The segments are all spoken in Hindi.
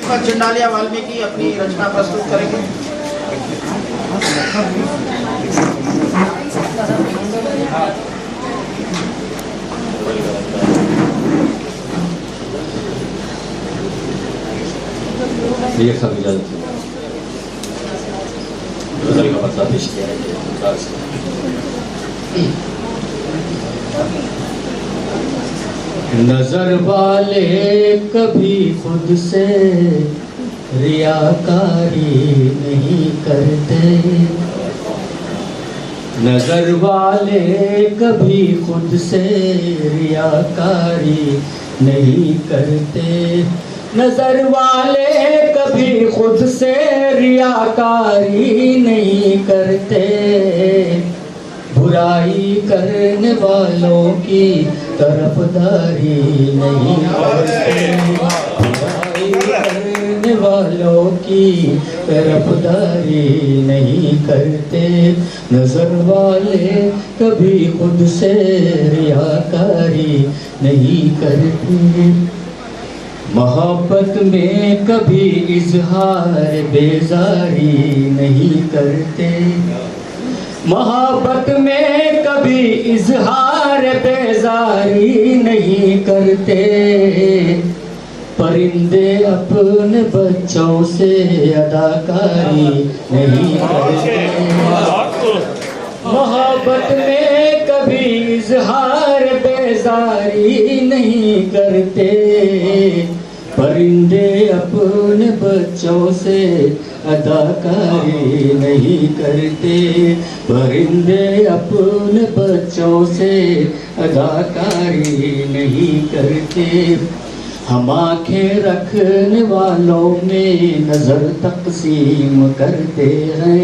चंडालिया वाल्मीकि अपनी रचना प्रस्तुत करेंगे। ये सब इजाजत गजल का मतलब पेश किया है। नजर वाले कभी खुद से रियाकारी नहीं करते, नजर वाले कभी खुद से रियाकारी नहीं करते, नजर वाले कभी खुद से रियाकारी नहीं करते, बुराई करने वालों की तरफदारी नहीं करते, बुराई करने वालों की तरफदारी नहीं करते, नजर वाले कभी खुद से रियाकारी नहीं करते, मोहब्बत में कभी इजहार बेजारी नहीं करते, मोहब्बत में कभी इजहार बेजारी नहीं करते, परिंदे अपने बच्चों से अदाकारी नहीं करते, मोहब्बत में कभी इजहार बेजारी नहीं करते, परिंदे अपने बच्चों से अदाकारी नहीं करते, परिंदे अपने बच्चों से अदाकारी नहीं करते, हम आँखें रखने वालों में नजर तकसीम करते हैं,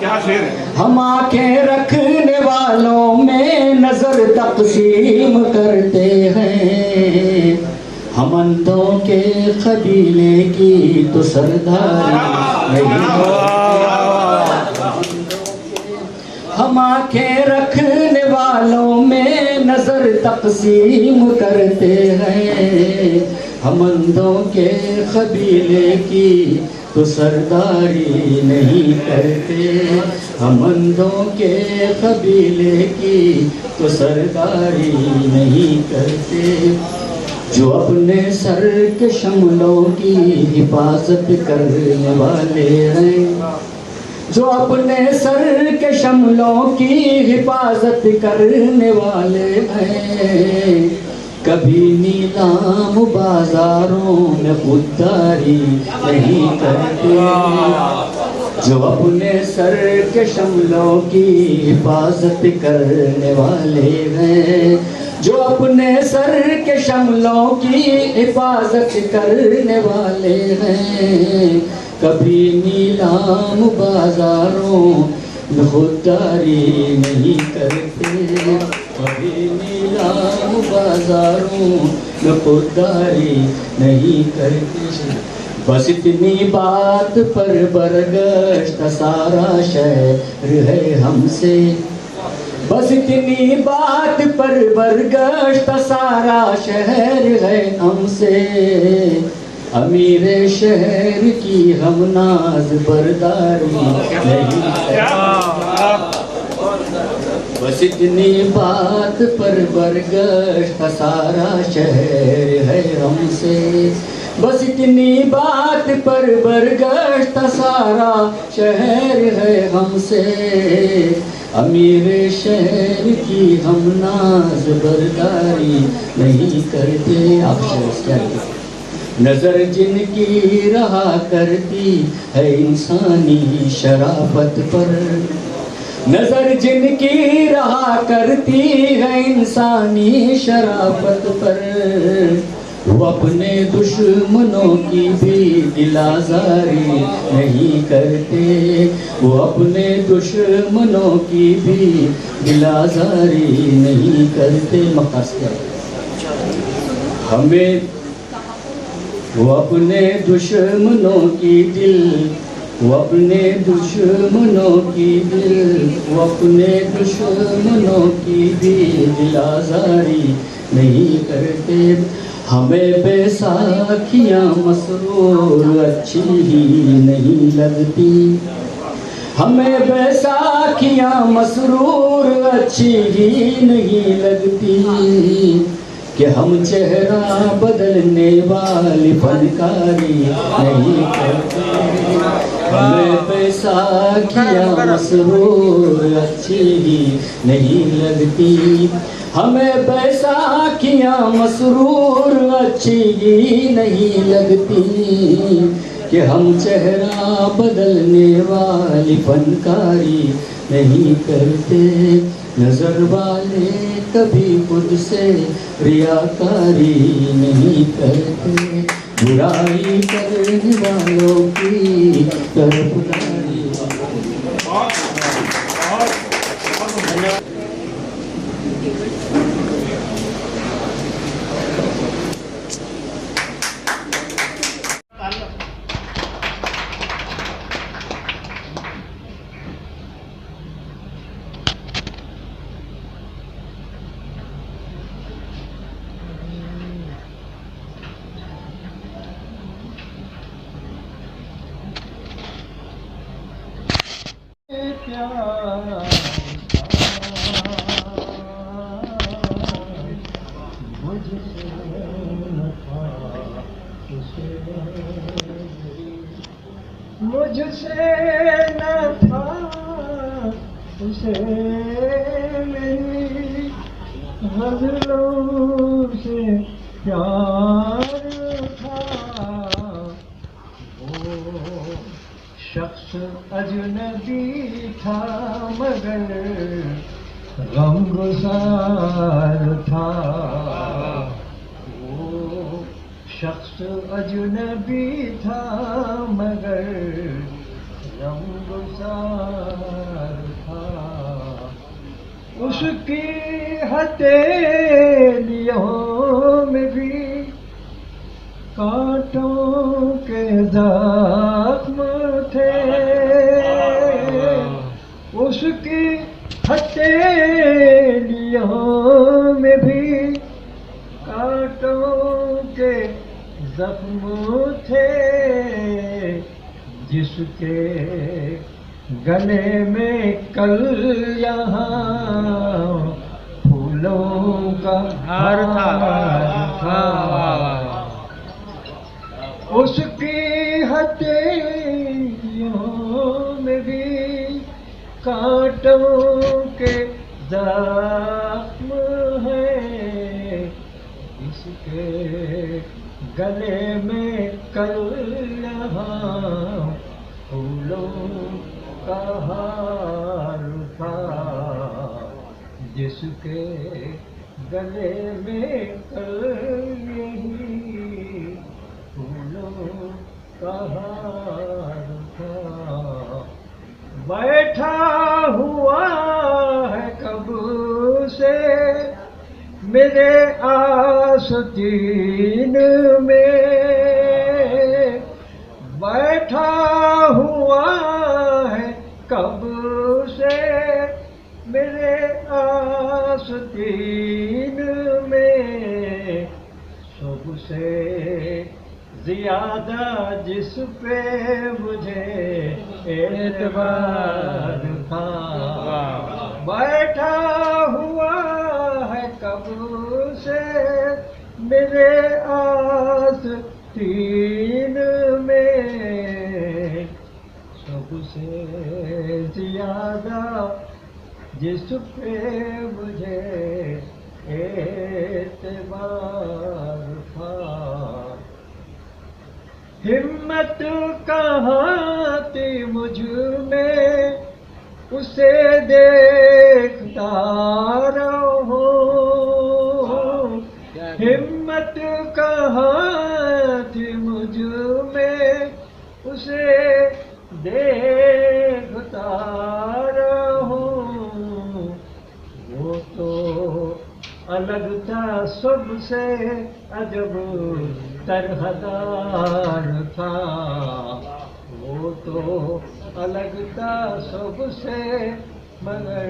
क्या शेर, हम आँखें रखने वालों में नजर तकसीम करते हैं, हम अंधों के कबीले की तो सरदारी नहीं करते, हम आँखें रखने वालों में नजर तकसीम करते हैं, हम अंधों के कबीले की तो सरदारी नहीं करते, हम अंधों के कबीले की तो सरदारी नहीं करते, जो अपने सर के शमलों की हिफाजत करने वाले हैं, जो अपने सर के शमलों की हिफाजत करने वाले हैं, कभी नीलाम बाजारों में खुददारी नहीं करते, जो अपने सर के शमलों की हिफाजत करने वाले हैं, जो अपने सर के शमलों की हिफाजत करने वाले हैं, कभी नीलाम बाजारों में खुददारी नहीं करते, कभी नीलाम बाजारों में खुददारी नहीं करते, बस इतनी बात पर बरगश्त सारा शहर है हमसे, बस इतनी बात पर बरगश्त सारा शहर है हमसे, अमीर शहर की हम नाज बरदारी नहीं करते, बस इतनी बात पर बरगश्त सारा शहर है हमसे, बस इतनी बात पर बरगश्त सारा शहर है हमसे, अमीर शहर की हम नाज बरदारी नहीं करते। आप नजर जिनकी रहा करती है इंसानी शराफत पर, नजर जिनकी रहा करती है इंसानी शराफत पर, वो अपने दुश्मनों की भी दिलाजारी नहीं करते, वो अपने दुश्मनों की भी दिलाजारी नहीं करते। मकासद हमें वो अपने दुश्मनों की दिल, वो अपने दुश्मनों की दिल, वो अपने दुश्मनों की भी दिलाजारी नहीं करते। हमें बैसाखियाँ मसरूर अच्छी ही नहीं लगती, हमें बैसाखियाँ मसरूर अच्छी ही नहीं लगती, कि हम चेहरा बदलने वाली फनकारी नहीं करते। हमें बैसाखियाँ मसरूर अच्छी ही नहीं लगती, हमें बैसाखियाँ मसरूर अच्छी ही नहीं लगती, कि हम चेहरा बदलने वाली फनकारी नहीं करते। नजर वाले कभी खुद से रियाकारी नहीं करते, बुराई करने वालों की तरफदारी। मुझसे न था उसे मेरी गज़लों से प्यार था, वो शख्स अजनबी था मगर गमगुसार था, वो शख्स अजनबी था मगर गमगुसार था। उसकी हथेलियों में भी कांटों के ज़ख्म थे, उसकी हथेलियों में भी कांटों के ज़ख्म थे, जिसके गले में कल यहाँ फूलों का हार था। उसकी हथेलियों में भी कांटों के ज़ख्म हैं, इसके गले में कल यहाँ फूलों का हार था, जिसके गले में कल यही फूलों का हार था। बैठा हुआ है कब से मेरे आस्तीन में, बैठा हुआ है कब से मेरे आस्तीन में, सबसे ज़्यादा जिस पे मुझे एतबार था। बैठा हुआ है कब से मेरे आस्तीन में, सबसे ज़्यादा जिस पे मुझे एतबार था। हिम्मत कहाँ थी मुझ में उसे देखता रहो, हिम्मत कहाँ थी मुझ में उसे देखता रहो, वो तो अलग था सबसे अजब तरहदार था, वो तो अलग था सबसे मगर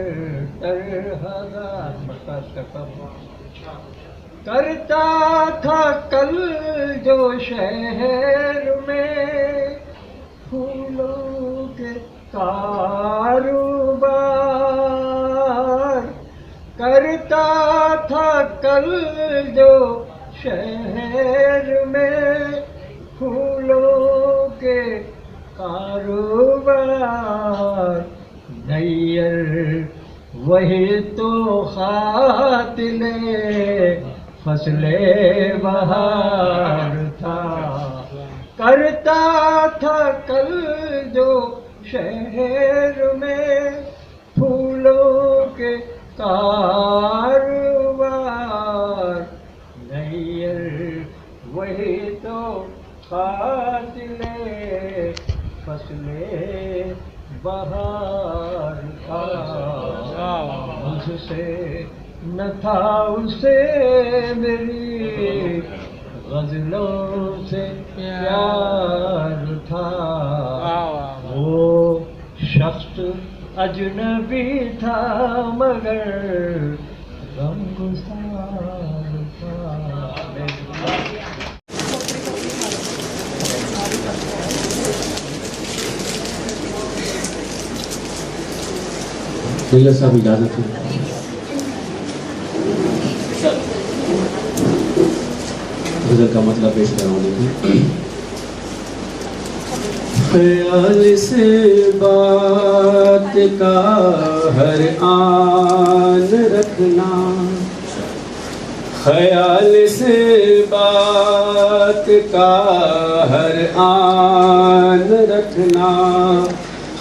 तरहदार। करता था कल जो शहर में फूलों के कारोबार, करता था कल जो शहर में फूलों के कारोबार, नैयर वही तो खातिले फसले बहार था। करता था कल जो शहर में फूलों के कारोबार, नैयर वही तो खातिले फसले बहार था। मुझसे न था उसे मेरी गजलों से प्यार था। वो शख्स अजनबी था मगर गमगुसार था। नैयर साहब इजाजत है। गजल का मतलब पेश कर रहा हूँ। देखिए, ख्याल से बात का हर आन रखना, ख्याल से बात का हर आन रखना,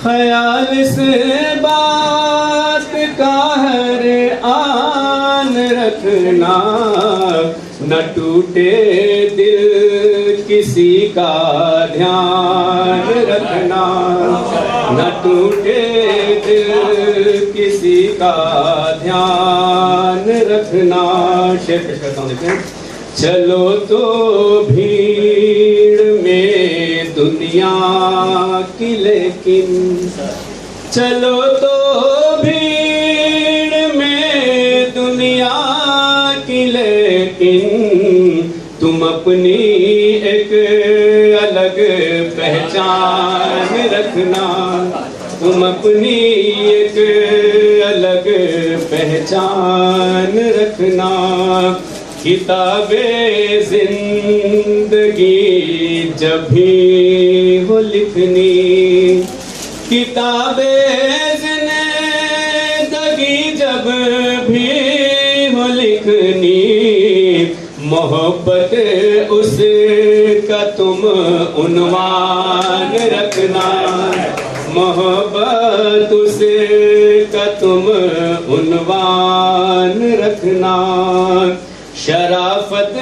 ख्याल से बात का हर आन रखना, न टूटे दिल किसी का ध्यान रखना, न टूटे दिल किसी का ध्यान रखना। शेर पेश करता हूँ, देखिए। चलो तो भीड़ में दुनिया की, लेकिन चलो तो भीड़ में दुनिया की, लेकिन तुम अपनी एक अलग पहचान रखना, तुम अपनी एक अलग पहचान रखना। किताबे जिंदगी जब भी हो लिखनी, किताबे जिंदगी जब भी हो लिखनी, मोहब्बत उसका तुम उन्वान रखना, मोहब्बत उसका तुम उन्वान रखना। शराफत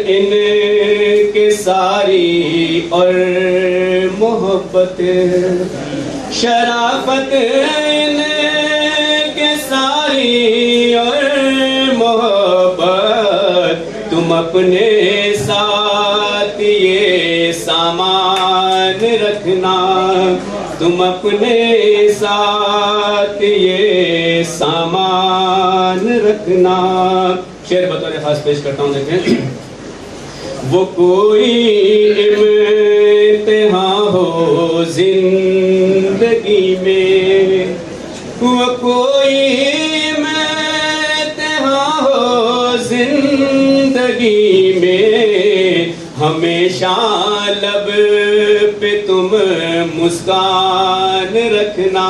इनके सारी और मोहब्बत, शराफत इनके सारी और मोहब्बत, तुम अपने साथ ये सामान रखना, तुम अपने साथ ये सामान रखना। शेर बतौर खास पेश करता हूँ, देखें। वो कोई इम्तिहान हो जिंदगी में, वो कोई इम्तिहान हो जिंदगी में, हमेशा लब पे तुम मुस्कान रखना,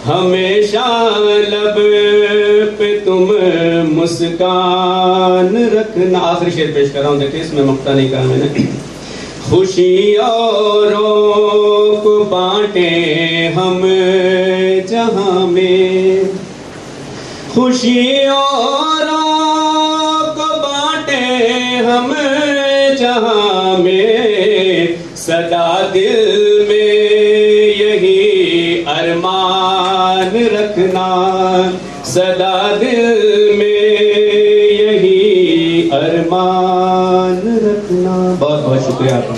हमेशा लब पे तुम मुस्कान रखना। आखिरी शेर पेश कर रहा हूँ, देखिए, इसमें मक्ता नहीं कहा मैंने। खुशी औरों को बांटे हम जहां में, खुशी औरों को बांटे हम जहां में, सदा दिल में यही अरमान रखना, सदा दिल में यही अरमान रखना। बहुत बहुत शुक्रिया आपका।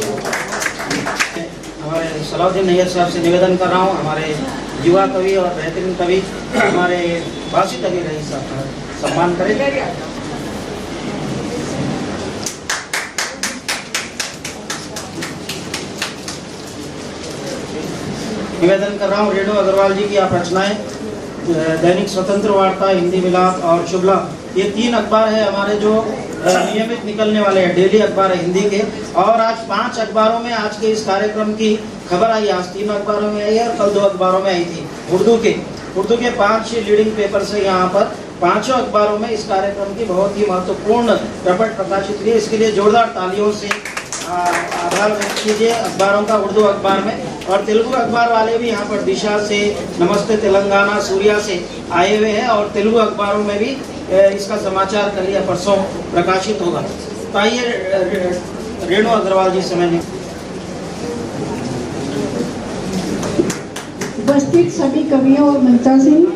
हमारे सलाउद्दीन नैयर साहब से निवेदन कर रहा हूँ, हमारे युवा कवि और बेहतरीन कवि हमारे बासित अली रईस साहब का सम्मान करें। निवेदन कर रहा हूँ रेणु अग्रवाल जी की आप रचनाएं दैनिक स्वतंत्र वार्ता, हिंदी मिलाप और शुभला, ये 3 अखबार है हमारे जो नियमित निकलने वाले हैं, डेली अखबार है हिंदी के। और आज 5 अखबारों में आज के इस कार्यक्रम की खबर आई। आज 3 अखबारों में आई है और कल 2 अखबारों में आई थी। उर्दू के 5 लीडिंग पेपर से यहाँ पर 5 अखबारों में इस कार्यक्रम की बहुत ही महत्वपूर्ण रपट प्रकाशित हुई है। इसके लिए जोरदार तालियों से आभार व्यक्त कीजिए अखबारों का। उर्दू अखबार में और तेलुगु अखबार वाले भी यहाँ पर दिशा से, नमस्ते तेलंगाना, सूर्या से आए हुए हैं और तेलुगु अखबारों में भी इसका समाचार कल या परसों प्रकाशित होगा। तो आइए रेणु अग्रवाल जी समय में। उपस्थित सभी कवियों और मंचासीन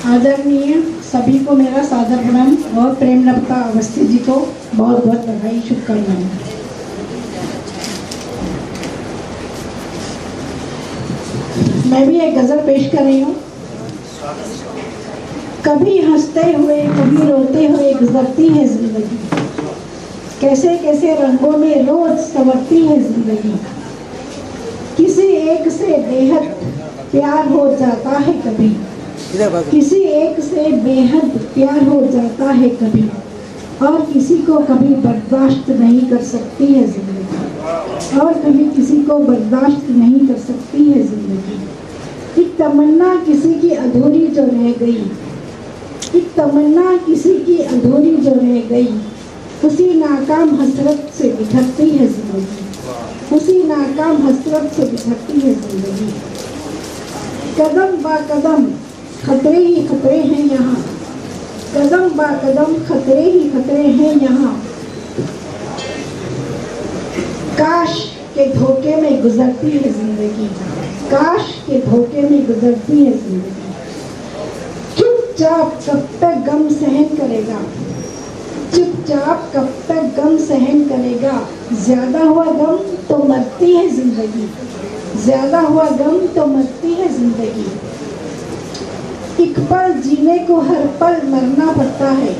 आदरणीय सभी को मेरा सादर प्रणाम और प्रेमलता अवस्थी जी को बहुत बहुत बधाई, शुभकामनाएं। मैं भी एक गजल पेश कर रही हूँ। कभी हंसते हुए कभी रोते हुए गुजरती है जिंदगी, कैसे कैसे रंगों में रोज संवरती है जिंदगी। किसी एक से बेहद प्यार हो जाता है कभी, किसी एक से बेहद प्यार हो जाता है कभी, और किसी को कभी बर्दाश्त नहीं कर सकती है जिंदगी, और कभी किसी को बर्दाश्त नहीं कर सकती है जिंदगी। एक तमन्ना किसी की अधूरी जो रह गई, एक तमन्ना किसी की अधूरी जो रह गई, उसी नाकाम हसरत से बिखरती है जिंदगी, उसी नाकाम हसरत से बिखरती है जिंदगी। कदम बा कदम खतरे ही खतरे हैं यहाँ, कदम बा कदम खतरे ही खतरे हैं यहाँ। काश के धोखे में गुजरती है जिंदगी, काश के धोखे में गुजरती है जिंदगी। चुपचाप कब तक गम सहन करेगा, चुपचाप कब तक गम सहन करेगा। ज्यादा हुआ गम तो मरती है जिंदगी, ज्यादा हुआ गम तो मरती है जिंदगी। एक पल जीने को हर पल मरना पड़ता है,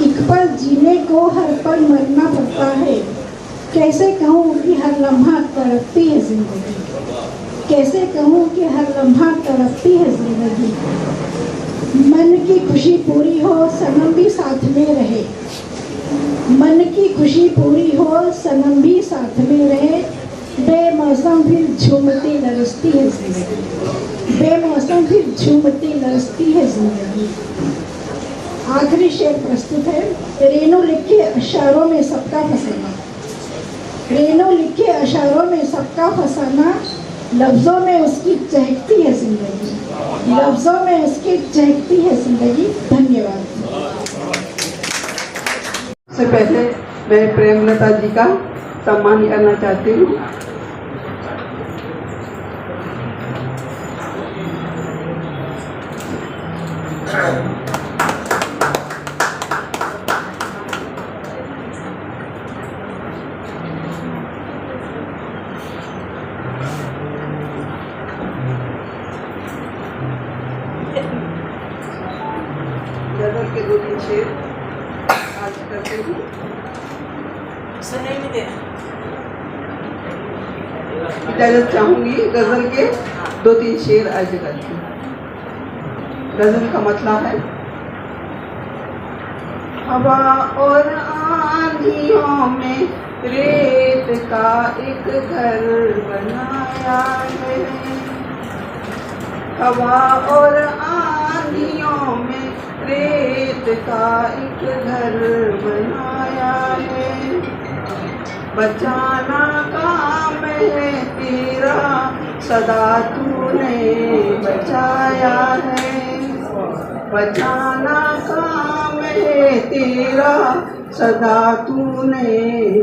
एक पल जीने को हर पल मरना पड़ता है। कैसे कहूँ कि हर लम्हा तड़पती है जिंदगी, कैसे कहूँ कि हर लम्हा तड़पती है जिंदगी। मन की खुशी पूरी हो सनम भी साथ में रहे, मन की खुशी पूरी हो सनम भी साथ में रहे। बेमौसम फिर झूमती लरसती है जिंदगी, बेमौसम फिर झूमती लरसती है जिंदगी। आखिरी शेर प्रस्तुत है। रेणु लिखे अशारों में सबका फसाना, रेणु लिखे अशारों में सबका फसाना। लफ्जों में उसकी चहकती है जिंदगी, लफ्जों में उसकी चहकती है जिंदगी। धन्यवाद। सबसे पहले मैं प्रेमलता जी का सम्मान करना चाहती हूँ। गजल के 2-3 शेर आज करते हूँ। इजाजत चाहूंगी। गजल के 2-3 शेर आज करती हूँ। गजल का मतलब है, हवा और आंधियों में रेत का एक घर बनाया है, हवा और आंधियों में रेत का एक घर बनाया है। बचाना काम है तेरा सदा तूने बचाया है, बचाना काम है तेरा सदा तूने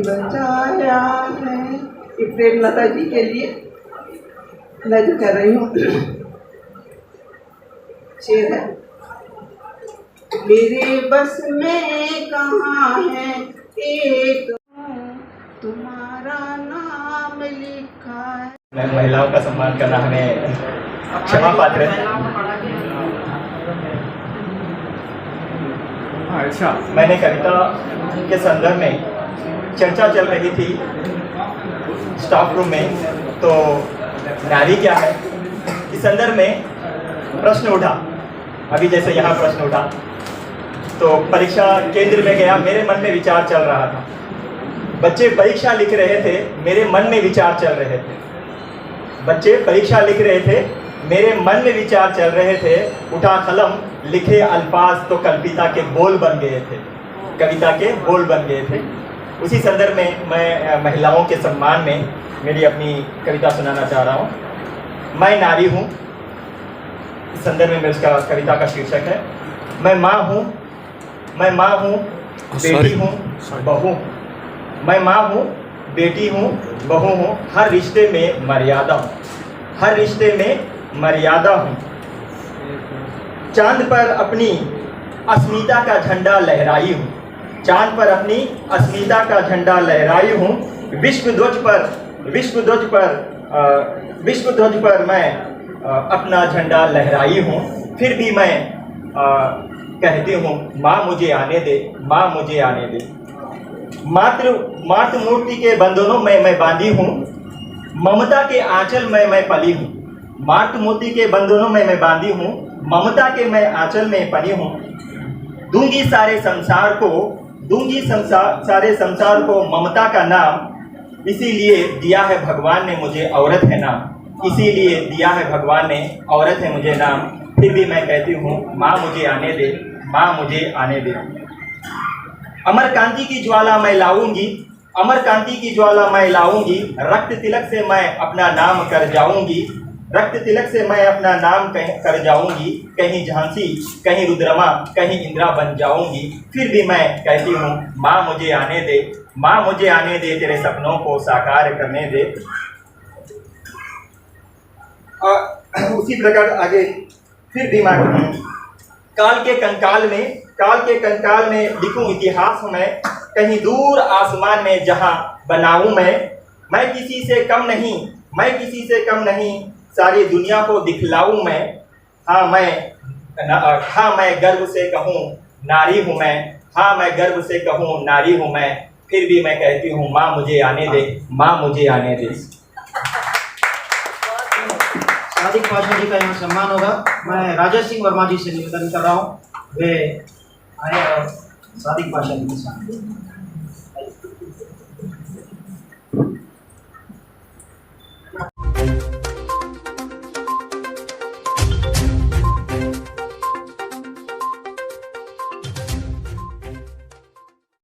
बचाया है। ये प्रेमलता जी के लिए मैं जो कर रही हूँ शेर है। मेरे बस में कहाँ है एक तुम्हारा नाम लिखा है। महिलाओं का सम्मान करना हमें क्षमा पात्र है। अच्छा, मैंने कविता के संदर्भ में चर्चा चल रही थी स्टाफ रूम में, तो नारी क्या है इस संदर्भ में प्रश्न उठा। अभी जैसे यहाँ प्रश्न उठा तो परीक्षा केंद्र में गया, मेरे मन में विचार चल रहा था। बच्चे परीक्षा लिख रहे थे, मेरे मन में विचार चल रहे थे। बच्चे परीक्षा लिख रहे थे, मेरे मन में विचार चल रहे थे। उठा कलम, लिखे अल्फाज तो कविता के बोल बन गए थे, कविता के बोल बन गए थे। उसी संदर्भ में मैं महिलाओं के सम्मान में मेरी अपनी कविता सुनाना चाह रहा हूँ। मैं नारी हूँ, इस संदर्भ में उसका कविता का शीर्षक है मैं माँ हूँ, मैं माँ हूँ, बेटी हूँ, बहू हूँ। मैं माँ हूँ, बेटी हूँ, बहू हूँ, हर रिश्ते में मर्यादा हूँ, हर रिश्ते में मर्यादा हूँ। चांद पर अपनी अस्मिता का झंडा लहराई हूँ, चांद पर अपनी अस्मिता का झंडा लहराई हूँ। विश्व ध्वज पर मैं अपना झंडा लहराई हूँ। फिर भी मैं कहती हूँ माँ मुझे आने दे, माँ मुझे आने दे। मातृ मूर्ति के बंधनों में मैं बांधी हूँ, ममता के आंचल में मैं पली हूँ। मातृ मूर्ति के बंधनों में मैं बांधी हूँ, ममता के मैं आंचल में पली हूँ। दूंगी सारे संसार को ममता का नाम, इसीलिए दिया है भगवान ने मुझे औरत है नाम, इसीलिए दिया है भगवान ने औरत है मुझे नाम। फिर भी मैं कहती हूँ माँ मुझे आने दे, माँ मुझे आने दे। अमर कांति की ज्वाला मैं लाऊंगी, अमर कांति की ज्वाला मैं लाऊंगी। रक्त तिलक से मैं अपना नाम कर जाऊंगी, रक्त तिलक से मैं अपना नाम कर जाऊंगी। कहीं झांसी, कहीं रुद्रमा, कहीं इंदिरा बन जाऊंगी। फिर भी मैं कहती हूँ माँ मुझे आने दे, माँ मुझे आने दे, तेरे सपनों को साकार करने दे। उसी प्रकार आगे फिर भी मैं काल के कंकाल में लिखूं इतिहास मैं, कहीं दूर आसमान में जहां बनाऊं मैं किसी से कम नहीं, मैं किसी से कम नहीं, सारी दुनिया को दिखलाऊं मैं। हाँ मैं गर्व से कहूँ नारी हूँ मैं, हाँ मैं गर्व से कहूँ नारी हूँ मैं। फिर भी मैं कहती हूँ माँ मुझे आने दे, माँ मुझे आने दे। सादिक पाशा जी का यहाँ सम्मान होगा। मैं राजेश सिंह वर्मा जी से निवेदन कर रहा हूँ, वे आए और सादिक पाशा जी के साथ।